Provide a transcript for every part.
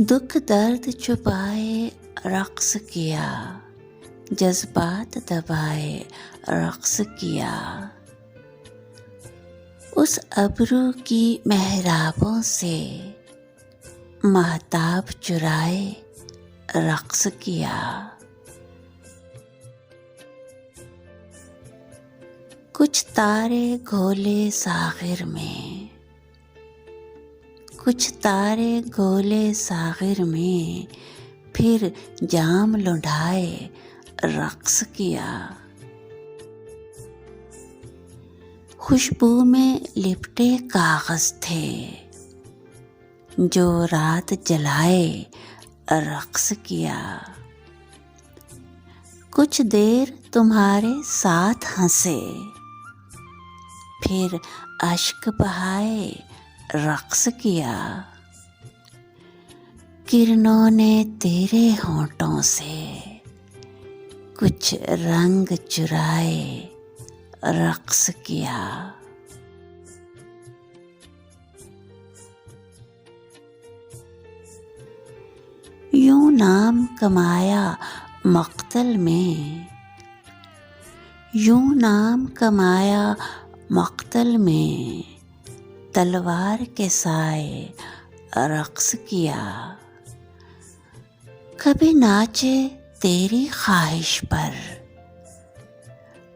दुख दर्द छुपाए रक्स किया, जज्बात दबाए रक्स किया। उस अब्रू की मेहराबों से महताब चुराए रक्स किया। कुछ तारे घोले सागिर में, कुछ तारे घोले सागिर में, फिर जाम लुढ़ाए रक्स किया। खुशबू में लिपटे कागज थे, जो रात जलाए रक्स किया। कुछ देर तुम्हारे साथ हंसे, फिर अश्क बहाए रक्स किया। किरणों ने तेरे होंठों से कुछ रंग चुराए रक्स किया। यूं नाम कमाया मक्तल में, यूं नाम कमाया मक्तल में, तलवार के साए रक्स किया। कभी नाचे तेरी ख्वाहिश पर,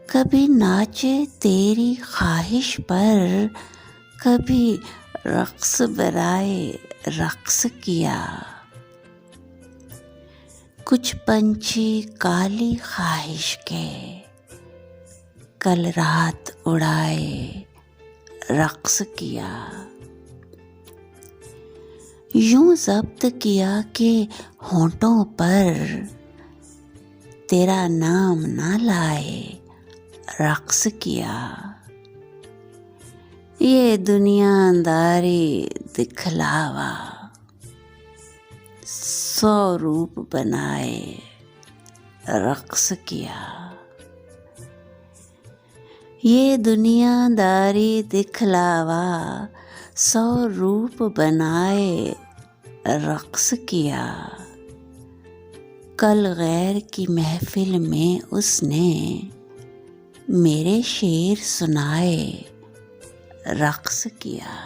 कभी नाचे तेरी ख्वाहिश पर, कभी रक्स बराए रक्स किया। कुछ पंछी काली ख्वाहिश के कल रात उड़ाए रक्स किया। यूं जब्त किया कि होंठों पर तेरा नाम ना लाए रक्स किया। ये दुनियादारी दिखलावा, 100 रूप बनाए रक्स किया। ये दुनियादारी दिखलावा, 100 रूप बनाए रक्स किया। कल गैर की महफिल में उसने मेरे शेर सुनाए रक्स किया।